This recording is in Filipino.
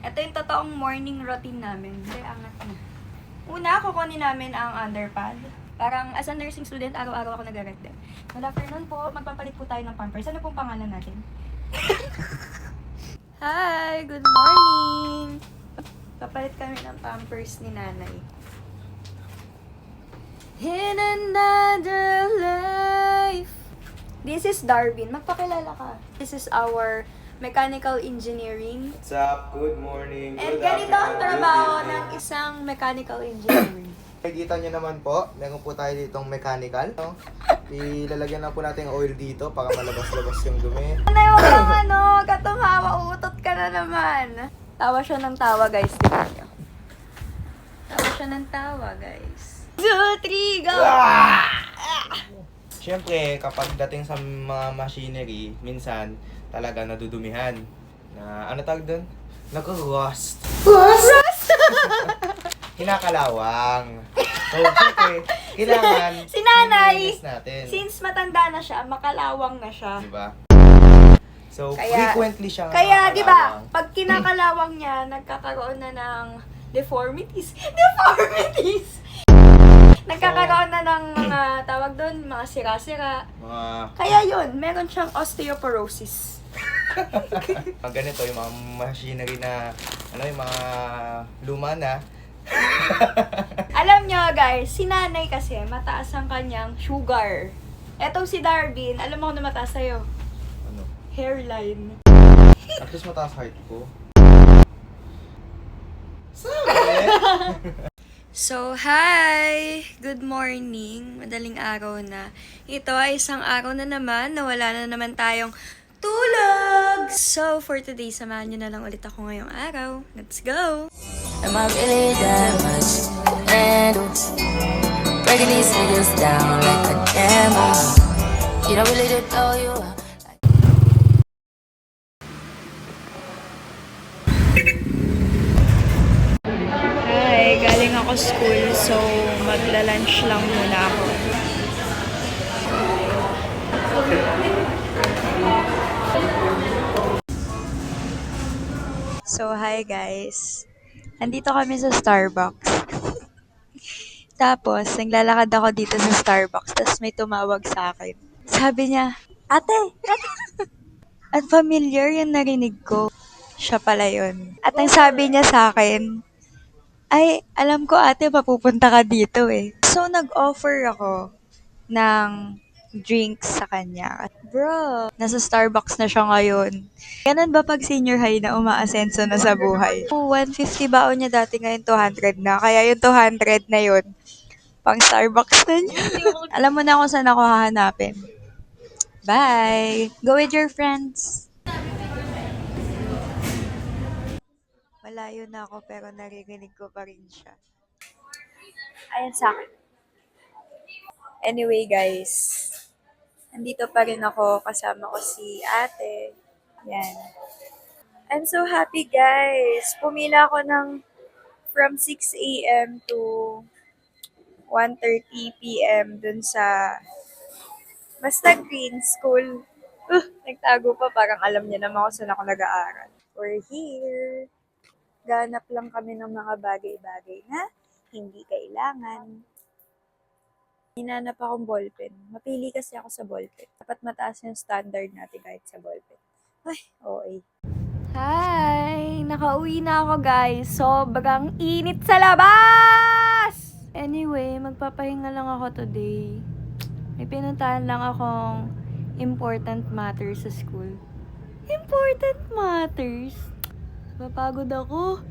Ito yung totoong morning routine namin. Hindi, angat na. Una, kukunin namin ang underpad. Parang as a nursing student, araw-araw ako nag-rep din. Good afternoon po, magpapalit po tayo ng Pampers. Ano pong pangalan natin? Hi! Good morning! Papalit kami ng Pampers ni nanay. In another life. This is Darwin. Magpakilala ka. This is our mechanical engineering. What's up? Good morning. And Good ganito ang afternoon, trabaho good ng evening. isang mechanical engineering. Nakikita nyo naman po, meron po tayo ditong mechanical. No? Ilalagyan lang po natin yung oil dito para malabas-labas yung dumi. Ano yung katumawa, uutot ka na naman. Tawa siya ng tawa, guys. Tingnan nyo. Tawa siya ng tawa, guys. 2, 3, go! Siyempre, kapag dating sa mga machinery, minsan talaga nadudumihan. Na, ano tawag doon? Nag-rust. Rust! Kinakalawang. So, siyempre, kailangan Si nanay, nilinis natin. since matanda na siya, makalawang na siya. Diba? So, Kaya- frequently siyang Kaya, di ba, nakakalawang. pag kinakalawang niya, nagkakaroon na ng deformities. Deformities! Nagkakaroon na ng mga, tawag doon, mga sira-sira. Mga Kaya yun, meron siyang osteoporosis. ganito, yung mga machinery na, ano, yung mga luma na. Alam nyo guys, si nanay kasi, mataas ang kanyang sugar. Etong si Darwin, alam mo kung na mataas sa'yo? Ano? Hairline. At least mataas height ko. Sabi! So, hi! Good morning. Madaling araw na. Ito ay isang araw na naman na wala na naman tayong tulog! So, for today, samahan nyo na lang ulit ako ngayong araw. Let's go! Am I really that much to handle? Breaking these niggas down like a camel. You don't really know you. Hi! Galing ako school, so magla-lunch lang muna ako. So, hi guys. Andito kami sa Starbucks. Tapos, naglalakad ako dito sa Starbucks, tapos may tumawag sa akin. Sabi niya, Ate! Unfamiliar yung narinig ko. Siya pala yun. At ang sabi niya sa akin, ay, alam ko ate, mapupunta ka dito eh. So, nag-offer ako ng drinks sa kanya. Bro, nasa Starbucks na siya ngayon. Ganun ba pag senior high na umaasenso na sa buhay? 150 baon niya dati, ngayon 200 na. Kaya yung 200 na yun, pang Starbucks na niya. Alam mo na kung saan ako hahanapin. Bye! Go with your friends! Malayo na ako pero naririnig ko pa rin siya. Ayan sa akin. Anyway guys, andito pa rin ako, kasama ko si ate. Yan. I'm so happy guys. Pumila ako ng from 6 a.m. to 1:30 p.m. dun sa basta Green School. Nagtago pa, parang alam niya naman kung saan ako nag-aaral. We're here. Ganap lang kami ng mga bagay-bagay na hindi kailangan. Hinanap akong ballpen. Mapili kasi ako sa ballpen. Dapat mataas yung standard natin kahit sa ballpen. Ay, okay. Hi! Nakauwi na ako guys. Sobrang init sa labas! Anyway, magpapahinga lang ako today. May pinuntahan lang akong important matters sa school. Important matters? Napapagod ako.